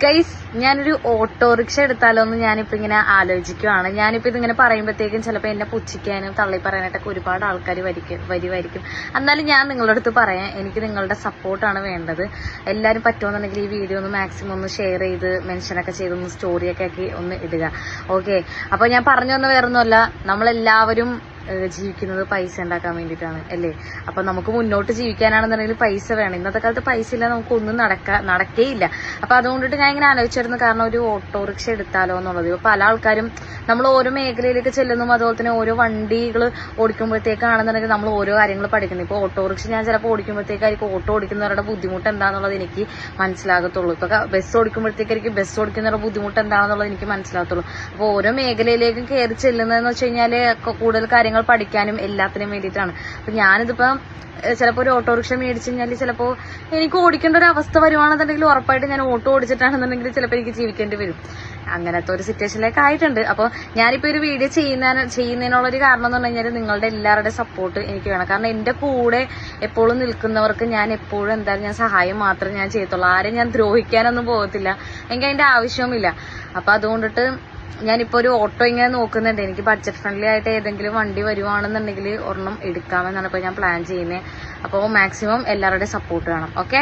Guys, ഞാനൊരു autorickshaw എടുത്താലോ എന്ന് ഞാനിപ്പോ ഇങ്ങനെ ആലോചിക്കുവാണ്. ഞാനിപ്പോ ഇതിങ്ങനെ പറയുമ്പോഴത്തേക്കും ചിലപ്പോൾ എന്നെ പുച്ഛിക്കാനും തള്ളി പറയാനായിട്ടൊക്കെ ഒരുപാട് ആൾക്കാർ വരുമായിരിക്കും. എന്നാലും ഞാൻ നിങ്ങളുടെ അടുത്ത് പറയാം, എനിക്ക് നിങ്ങളുടെ സപ്പോർട്ടാണ് വേണ്ടത്. എല്ലാവരും പറ്റുമെന്നുണ്ടെങ്കിൽ ഈ വീഡിയോ ഒന്ന് മാക്സിമം ഒന്ന് ഷെയർ ചെയ്ത് മെൻഷനൊക്കെ ചെയ്ത് ഒന്ന് സ്റ്റോറിയൊക്കെ ആക്കി ഒന്ന് ഇടുക. ഓക്കെ, അപ്പൊ ഞാൻ പറഞ്ഞു വന്ന വേറൊന്നുമല്ല, നമ്മളെല്ലാവരും ജീവിക്കുന്നത് പൈസ ഉണ്ടാക്കാൻ വേണ്ടിയിട്ടാണ് അല്ലേ. അപ്പൊ നമുക്ക് മുന്നോട്ട് ജീവിക്കാനാണെന്നുണ്ടെങ്കിൽ പൈസ വേണം. ഇന്നത്തെ കാലത്ത് പൈസ ഇല്ല നമുക്കൊന്നും നടക്കേയില്ല. അപ്പൊ അതുകൊണ്ടിട്ട് ഞാൻ ഇങ്ങനെ ആലോചിച്ചിരുന്നു, കാരണം ഒരു ഓട്ടോറിക്ഷ എടുത്താലോ എന്നുള്ളത്. ഇപ്പൊ പല ആൾക്കാരും നമ്മൾ ഓരോ മേഖലയിലേക്ക് ചെല്ലുന്നു, അതുപോലെ തന്നെ ഓരോ വണ്ടികൾ ഓടിക്കുമ്പോഴത്തേക്കാണെന്നുണ്ടെങ്കിൽ നമ്മൾ ഓരോ കാര്യങ്ങൾ പഠിക്കുന്നത്. ഇപ്പൊ ഓട്ടോറിക്ഷ ഞാൻ ചിലപ്പോൾ ഓടിക്കുമ്പോഴത്തേക്കായിരിക്കും ഓട്ടോ ഓടിക്കുന്നവരുടെ ബുദ്ധിമുട്ട് എന്താണെന്നുള്ളത് എനിക്ക് മനസ്സിലാകത്തുള്ളൂ. ഇപ്പൊ ബസ് ഓടിക്കുമ്പോഴത്തേക്കായിരിക്കും ബസ് ഓടിക്കുന്നവരുടെ ബുദ്ധിമുട്ട് എന്താണെന്നുള്ളത് എനിക്ക് മനസ്സിലാകത്തുള്ളൂ. അപ്പൊ ഓരോ മേഖലയിലേക്കും കയറി ചെല്ലുന്നതെന്ന് വെച്ച് കഴിഞ്ഞാല് കൂടുതൽ കാര്യങ്ങൾ പഠിക്കാനും എല്ലാത്തിനും വേണ്ടിയിട്ടാണ്. അപ്പൊ ഞാനിതിപ്പോ ചിലപ്പോൾ ഒരു ഓട്ടോറിക്ഷ മേടിച്ചു കഴിഞ്ഞാൽ ചിലപ്പോൾ എനിക്ക് ഓടിക്കേണ്ട ഒരു അവസ്ഥ വരുവാണെന്നുണ്ടെങ്കിൽ ഉറപ്പായിട്ട് ഞാൻ ഓട്ടോ ഓടിച്ചിട്ടാണെന്നുണ്ടെങ്കിൽ ചിലപ്പോൾ എനിക്ക് ജീവിക്കേണ്ടി വരും. അങ്ങനത്തെ ഒരു സിറ്റുവേഷനിലേക്ക് ആയിട്ടുണ്ട്. അപ്പോൾ ഞാനിപ്പോൾ ഒരു വീഡിയോ ചെയ്യുന്നതിനുള്ളൊരു കാരണം എന്ന് പറഞ്ഞു കഴിഞ്ഞാൽ നിങ്ങളുടെ എല്ലാവരുടെ സപ്പോർട്ട് എനിക്ക് വേണം. കാരണം എൻ്റെ കൂടെ എപ്പോഴും നിൽക്കുന്നവർക്ക് ഞാൻ എപ്പോഴും എന്തായാലും ഞാൻ സഹായം മാത്രമേ ഞാൻ ചെയ്യത്തുള്ളൂ. ആരും ഞാൻ ദ്രോഹിക്കാനൊന്നും പോകത്തില്ല, എനിക്ക് അതിൻ്റെ ആവശ്യവുമില്ല. അപ്പം അതുകൊണ്ടിട്ട് ഞാനിപ്പോൾ ഒരു ഓട്ടോ ഇങ്ങനെ നോക്കുന്നുണ്ട്. എനിക്ക് ബഡ്ജറ്റ് ഫ്രണ്ട്ലി ആയിട്ട് ഏതെങ്കിലും വണ്ടി വരുവാണെന്നുണ്ടെങ്കിൽ ഒരെണ്ണം എടുക്കാമെന്നാണ് ഇപ്പോൾ ഞാൻ പ്ലാൻ ചെയ്യുന്നത്. അപ്പോൾ മാക്സിമം എല്ലാവരുടെയും സപ്പോർട്ട് വേണം. ഓക്കെ.